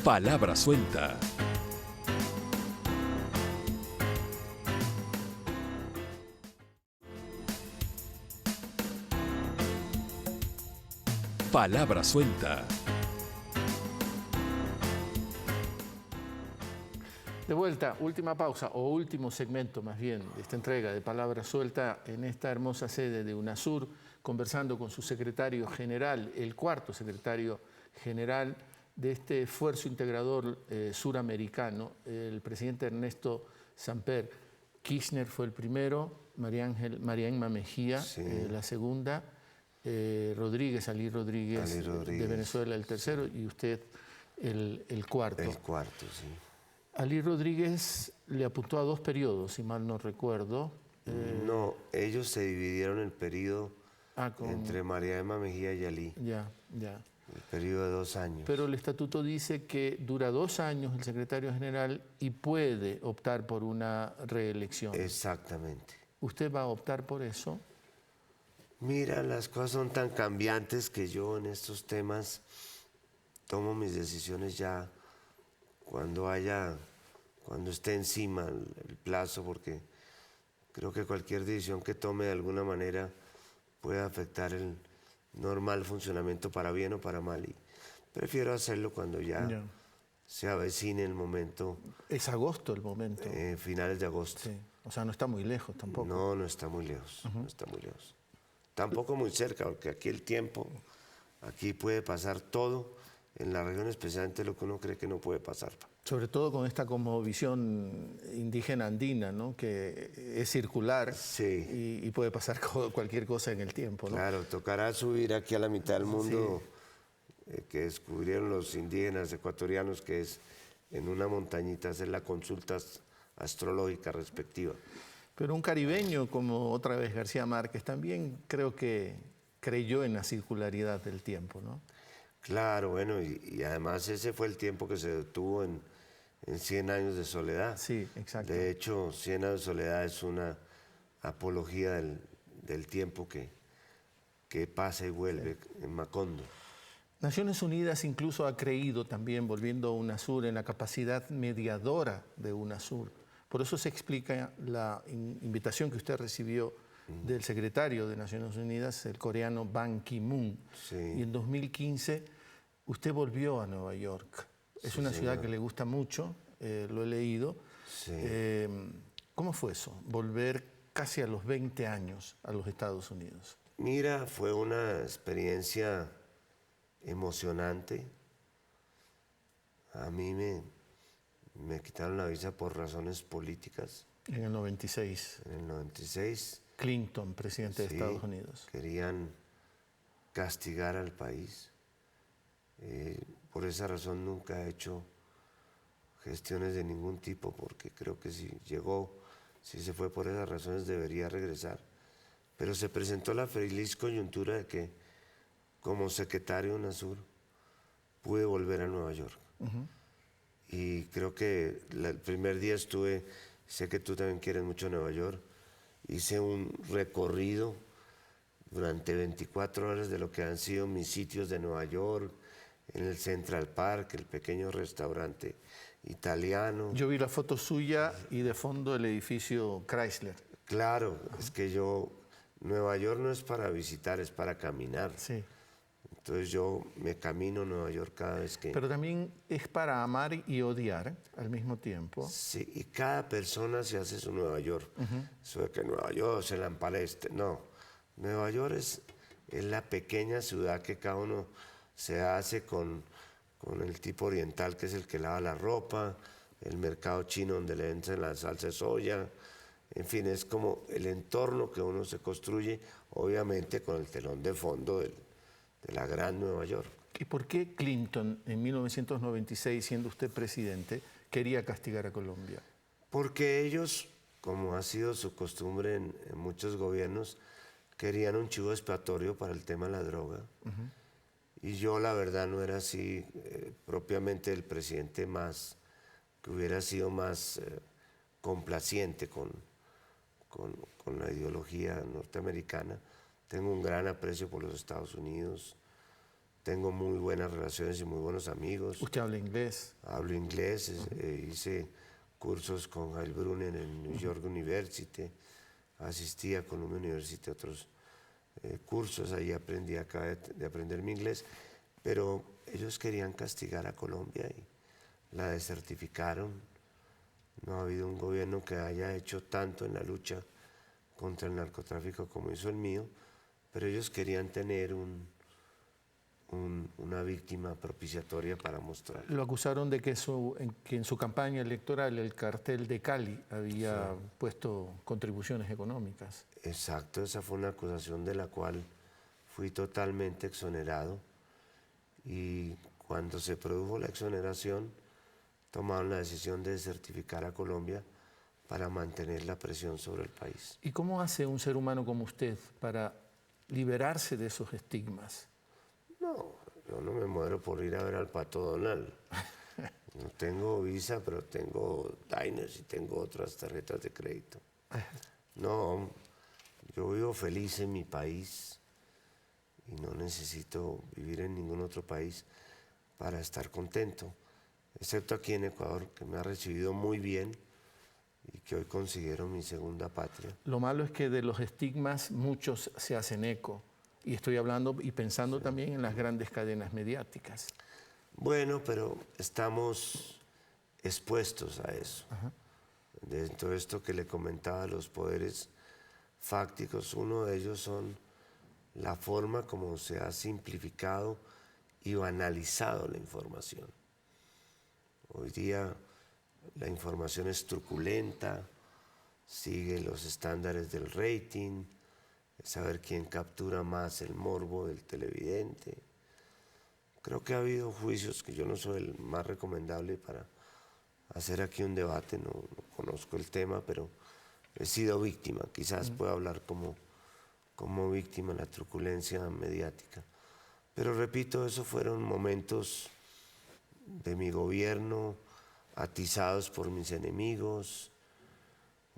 Palabra Suelta. Palabra Suelta. De vuelta, última pausa o último segmento más bien de esta entrega de Palabra Suelta en esta hermosa sede de UNASUR, conversando con su secretario general, el 4º secretario general de este esfuerzo integrador suramericano, el presidente Ernesto Samper. Kirchner fue el primero, María Emma Mejía, Sí. La segunda, Ali Rodríguez de Venezuela el tercero y usted el cuarto. El cuarto, sí. Ali Rodríguez le apuntó a 2 periodos, si mal no recuerdo. No, ellos se dividieron el periodo entre María Emma Mejía y Ali. Ya. El periodo de 2 años. Pero el estatuto dice que dura 2 años el secretario general y puede optar por una reelección. Exactamente. ¿Usted va a optar por eso? Mira, las cosas son tan cambiantes que yo en estos temas tomo mis decisiones ya cuando esté encima el plazo, porque creo que cualquier decisión que tome de alguna manera puede afectar el normal funcionamiento para bien o para mal. Y prefiero hacerlo cuando ya se avecine el momento. Es agosto el momento. Finales de agosto. Sí. O sea, no está muy lejos tampoco. No está muy lejos, no está muy lejos. Tampoco muy cerca, porque aquí el tiempo, aquí puede pasar todo en la región, especialmente lo que uno cree que no puede pasar. Sobre todo con esta como visión indígena andina, ¿no? Que es circular Sí. y puede pasar cualquier cosa en el tiempo, ¿no? Claro, tocará subir aquí a la mitad del mundo que descubrieron los indígenas ecuatorianos, que es en una montañita hacer la consulta astrológica respectiva. Pero un caribeño como otra vez García Márquez también creo que creyó en la circularidad del tiempo, ¿no? Claro, bueno, y además ese fue el tiempo que se detuvo en 100 años de soledad. Sí, exacto. De hecho, 100 años de soledad es una apología del tiempo que pasa y vuelve en Macondo. Naciones Unidas incluso ha creído también, volviendo a UNASUR, en la capacidad mediadora de UNASUR. Por eso se explica la invitación que usted recibió del secretario de Naciones Unidas, el coreano Ban Ki-moon. Sí. Y en 2015 usted volvió a Nueva York. Es una ciudad que le gusta mucho, lo he leído. Sí. ¿Cómo fue eso? Volver casi a los 20 años a los Estados Unidos. Mira, fue una experiencia emocionante. A mí me quitaron la visa por razones políticas. En el 96. En el 96. Clinton, presidente de Estados Unidos. Querían castigar al país. Por esa razón nunca he hecho gestiones de ningún tipo, porque creo que si se fue por esas razones debería regresar. Pero se presentó la feliz coyuntura de que como secretario de UNASUR pude volver a Nueva York. Y creo que el primer día sé que tú también quieres mucho Nueva York, hice un recorrido durante 24 horas de lo que han sido mis sitios de Nueva York, en el Central Park, el pequeño restaurante italiano. Yo vi la foto suya y de fondo el edificio Chrysler. Claro, es que Nueva York no es para visitar, es para caminar. Sí. Entonces yo me camino a Nueva York cada vez que... Pero también es para amar y odiar al mismo tiempo. Sí, y cada persona se hace su Nueva York. Eso de que Nueva York se la empaleste, no. Nueva York es la pequeña ciudad que cada uno se hace con el tipo oriental, que es el que lava la ropa, el mercado chino donde le venden la salsa de soya. En fin, es como el entorno que uno se construye, obviamente con el telón de fondo de la gran Nueva York. ¿Y por qué Clinton, en 1996, siendo usted presidente, quería castigar a Colombia? Porque ellos, como ha sido su costumbre en muchos gobiernos, querían un chivo expiatorio para el tema de la droga. Y yo, la verdad, no era así propiamente el presidente que hubiera sido más complaciente con la ideología norteamericana. Tengo un gran aprecio por los Estados Unidos, tengo muy buenas relaciones y muy buenos amigos. ¿Usted habla inglés? Hablo inglés, hice cursos con Heilbronn en el New York University, asistí a Columbia University a otros cursos, ahí acabé de aprender mi inglés, pero ellos querían castigar a Colombia y la desertificaron. No ha habido un gobierno que haya hecho tanto en la lucha contra el narcotráfico como hizo el mío, pero ellos querían tener una víctima propiciatoria para mostrar. Lo acusaron de que en su campaña electoral el cartel de Cali había puesto contribuciones económicas. Exacto, esa fue una acusación de la cual fui totalmente exonerado, y cuando se produjo la exoneración tomaron la decisión de desertificar a Colombia para mantener la presión sobre el país. ¿Y cómo hace un ser humano como usted para liberarse de esos estigmas? No, yo no me muero por ir a ver al Pato Donald. No tengo visa, pero tengo Diners y tengo otras tarjetas de crédito. No, yo vivo feliz en mi país y no necesito vivir en ningún otro país para estar contento, excepto aquí en Ecuador, que me ha recibido muy bien y que hoy considero mi segunda patria. Lo malo es que de los estigmas muchos se hacen eco. Y estoy hablando y pensando también en las grandes cadenas mediáticas. Bueno, pero estamos expuestos a eso. Dentro de esto que le comentaba, los poderes fácticos, uno de ellos son la forma como se ha simplificado y banalizado la información. Hoy día la información es truculenta, sigue los estándares del rating, saber quién captura más el morbo del televidente. Creo que ha habido juicios que yo no soy el más recomendable para hacer aquí un debate, no conozco el tema, pero he sido víctima, quizás pueda hablar como víctima de la truculencia mediática. Pero repito, esos fueron momentos de mi gobierno, atizados por mis enemigos,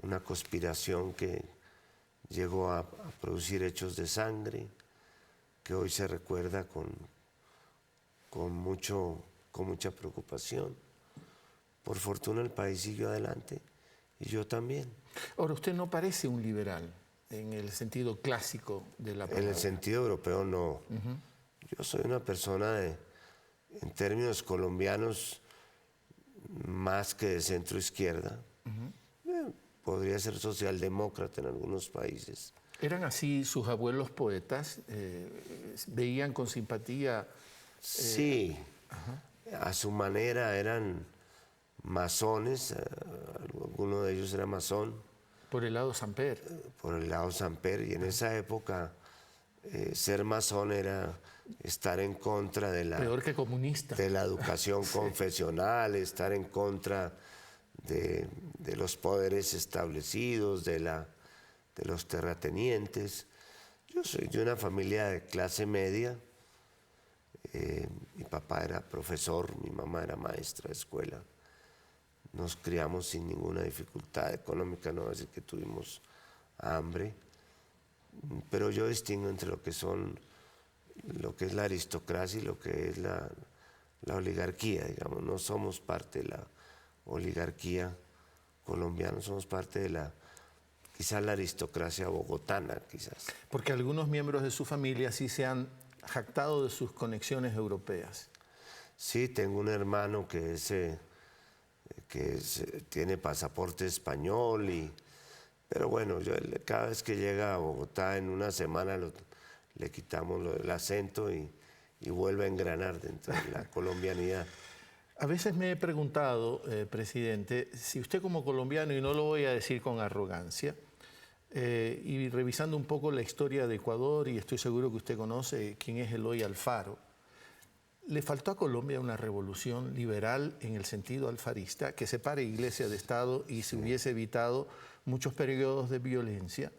una conspiración que llegó a producir hechos de sangre, que hoy se recuerda con mucha preocupación. Por fortuna el país siguió adelante y yo también. Ahora, usted no parece un liberal en el sentido clásico de la palabra. En el sentido europeo no. Yo soy una persona en términos colombianos más que de centro izquierda. Podría ser socialdemócrata en algunos países. ¿Eran así sus abuelos poetas? ¿Veían con simpatía? Sí, a su manera eran masones, alguno de ellos era masón. Por el lado Samper. Por el lado Samper, y en esa época ser masón era estar en contra de la... Peor que comunista. De la educación confesional, estar en contra de los poderes establecidos, de los terratenientes. Yo soy de una familia de clase media. Mi papá era profesor, mi mamá era maestra de escuela. Nos criamos sin ninguna dificultad económica, no voy a decir que tuvimos hambre, pero yo distingo entre lo que es la aristocracia y lo que es la oligarquía, digamos. No somos parte de la oligarquía colombiana, somos parte de quizás la aristocracia bogotana, quizás. Porque algunos miembros de su familia sí se han jactado de sus conexiones europeas. Sí, tengo un hermano que tiene pasaporte español, pero bueno, cada vez que llega a Bogotá en una semana le quitamos el acento y vuelve a engranar dentro de la colombianidad. A veces me he preguntado, presidente, si usted como colombiano, y no lo voy a decir con arrogancia, y revisando un poco la historia de Ecuador, y estoy seguro que usted conoce quién es Eloy Alfaro, ¿le faltó a Colombia una revolución liberal en el sentido alfarista que separe Iglesia de Estado y se hubiese evitado muchos periodos de violencia?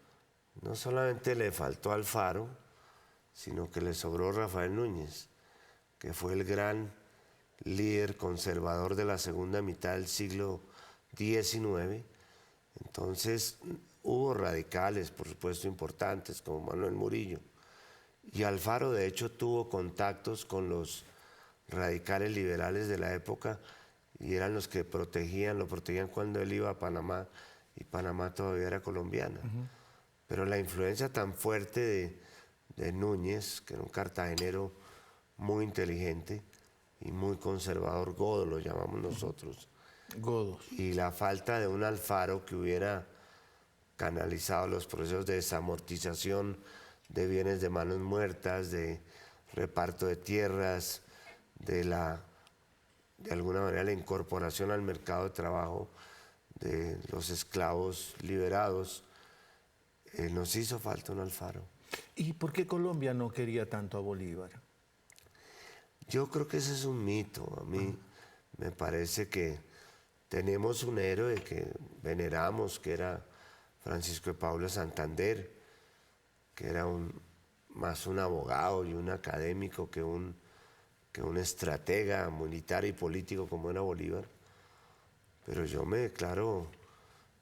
No solamente le faltó a Alfaro, sino que le sobró Rafael Núñez, que fue el gran líder conservador de la segunda mitad del siglo XIX. Entonces hubo radicales, por supuesto, importantes, como Manuel Murillo. Y Alfaro, de hecho, tuvo contactos con los radicales liberales de la época y eran los que lo protegían cuando él iba a Panamá, y Panamá todavía era colombiana. Pero la influencia tan fuerte de Núñez, que era un cartagenero muy inteligente y muy conservador, godo lo llamamos nosotros. Godos. Y la falta de un Alfaro que hubiera canalizado los procesos de desamortización de bienes de manos muertas, de reparto de tierras, de alguna manera la incorporación al mercado de trabajo de los esclavos liberados, nos hizo falta un Alfaro. ¿Y por qué Colombia no quería tanto a Bolívar? Yo creo que ese es un mito. A mí me parece que tenemos un héroe que veneramos, que era Francisco de Paula Santander, que era más un abogado y un académico que un estratega militar y político como era Bolívar. Pero yo me declaro,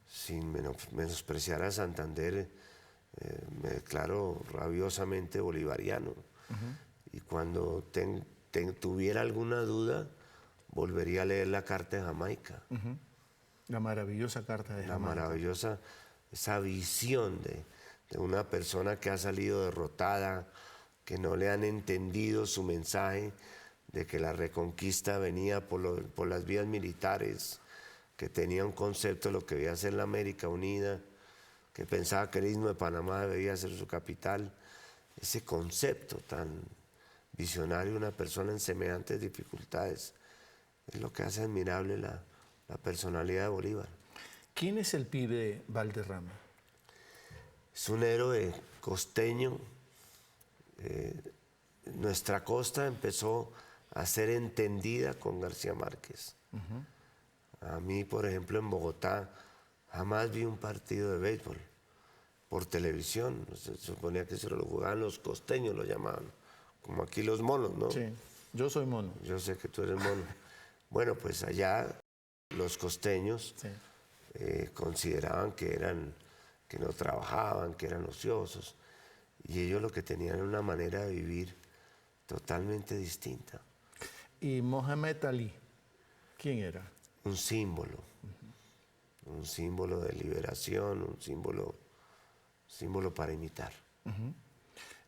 sin menospreciar a Santander, me declaro rabiosamente bolivariano. Y cuando tuviera alguna duda, volvería a leer la Carta de Jamaica. La maravillosa Carta de Jamaica. La maravillosa, esa visión de una persona que ha salido derrotada, que no le han entendido su mensaje de que la reconquista venía por las vías militares, que tenía un concepto de lo que debía ser la América Unida, que pensaba que el Istmo de Panamá debía ser su capital. Ese concepto tan visionario, una persona en semejantes dificultades. Es lo que hace admirable la personalidad de Bolívar. ¿Quién es el pibe Valderrama? Es un héroe costeño. Nuestra costa empezó a ser entendida con García Márquez. A mí, por ejemplo, en Bogotá, jamás vi un partido de béisbol por televisión. Se suponía que se lo jugaban los costeños, lo llamaban, como aquí los monos, ¿no? Sí, yo soy mono. Yo sé que tú eres mono. Bueno, pues allá los costeños Sí. consideraban que no trabajaban, que eran ociosos, y ellos lo que tenían era una manera de vivir totalmente distinta. ¿Y Mohamed Ali? ¿Quién era? Un símbolo de liberación, un símbolo para imitar.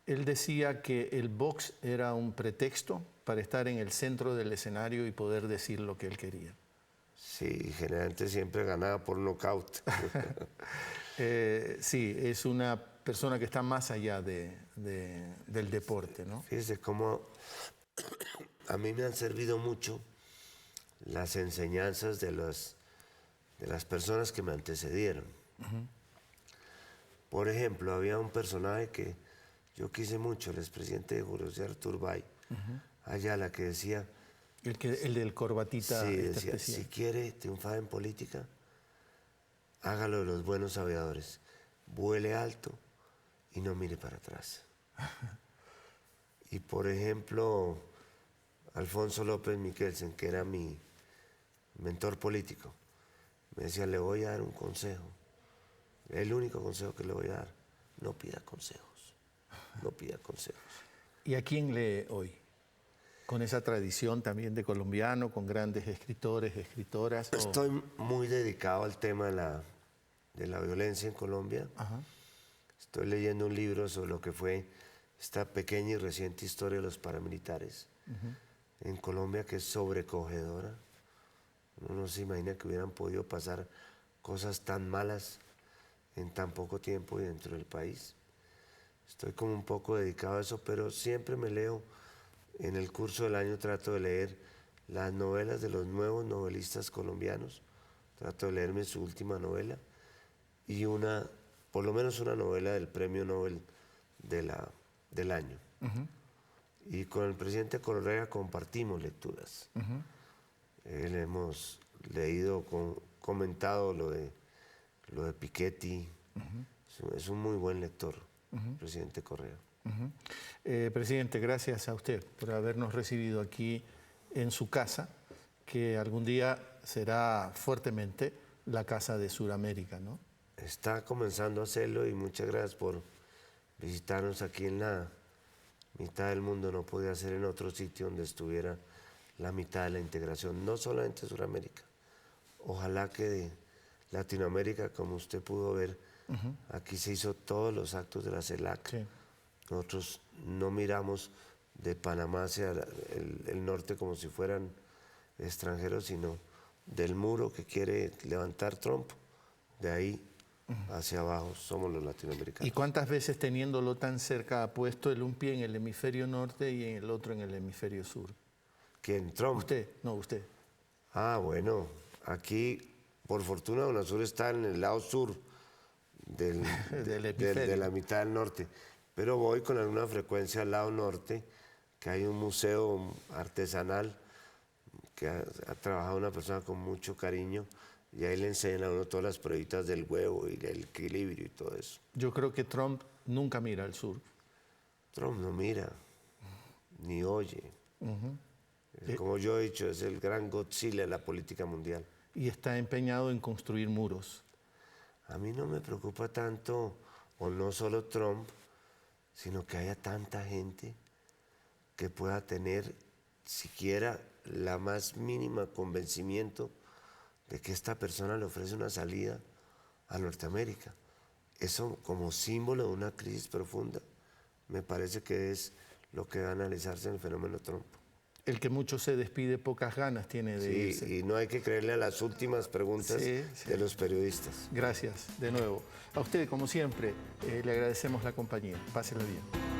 Él decía que el box era un pretexto para estar en el centro del escenario y poder decir lo que él quería. Sí, generalmente siempre ganaba por nocaut. Sí, es una persona que está más allá del deporte, ¿no? Fíjese cómo a mí me han servido mucho las enseñanzas de las personas que me antecedieron. Por ejemplo, había un personaje que yo quise mucho, el expresidente de Julio César Turbay, Ayala, que decía... El del corbatita. Sí, decía, si quiere triunfar en política, hágalo de los buenos aviadores. Vuele alto y no mire para atrás. Y por ejemplo, Alfonso López Miquelsen, que era mi mentor político, me decía, le voy a dar un consejo. El único consejo que le voy a dar, no pida consejos. No pida consejos. ¿Y a quién lee hoy? Con esa tradición también de colombiano, con grandes escritores, escritoras. Estoy muy dedicado al tema de la violencia en Colombia. Estoy leyendo un libro sobre lo que fue esta pequeña y reciente historia de los paramilitares en Colombia, que es sobrecogedora. Uno no se imagina que hubieran podido pasar cosas tan malas en tan poco tiempo y dentro del país. Estoy como un poco dedicado a eso, pero siempre me leo, en el curso del año trato de leer las novelas de los nuevos novelistas colombianos. Trato de leerme su última novela y por lo menos una novela del Premio Nobel del año. Y con el presidente Correa compartimos lecturas. Hemos leído, comentado lo de Piketty. Es un muy buen lector, el presidente Correa. Presidente, gracias a usted por habernos recibido aquí en su casa, que algún día será fuertemente la casa de Sudamérica, ¿no? Está comenzando a hacerlo y muchas gracias por visitarnos aquí en la mitad del mundo. No podía ser en otro sitio donde estuviera la mitad de la integración, no solamente Sudamérica. Ojalá que de Latinoamérica, como usted pudo ver, aquí se hizo todos los actos de la CELAC. Sí. Nosotros no miramos de Panamá hacia el norte como si fueran extranjeros, sino del muro que quiere levantar Trump. De ahí hacia abajo somos los latinoamericanos. ¿Y cuántas veces teniéndolo tan cerca ha puesto un pie en el hemisferio norte y en el otro en el hemisferio sur? ¿Quién? ¿Trump? Usted, no, usted. Ah, bueno, aquí por fortuna UNASUR está en el lado sur de la mitad del norte, pero voy con alguna frecuencia al lado norte, que hay un museo artesanal que ha trabajado una persona con mucho cariño, y ahí le enseñan a uno todas las pruebitas del huevo y del equilibrio y todo eso. Yo creo que Trump nunca mira al sur. Trump no mira, ni oye. Como yo he dicho, es el gran Godzilla de la política mundial. Y está empeñado en construir muros. A mí no me preocupa tanto, o no solo Trump, sino que haya tanta gente que pueda tener siquiera la más mínima convencimiento de que esta persona le ofrece una salida a Norteamérica. Eso, como símbolo de una crisis profunda, me parece que es lo que va a analizarse en el fenómeno Trump. El que mucho se despide, pocas ganas tiene de irse. Sí, y no hay que creerle a las últimas preguntas de los periodistas. Gracias, de nuevo. A usted, como siempre, le agradecemos la compañía. Pásela bien.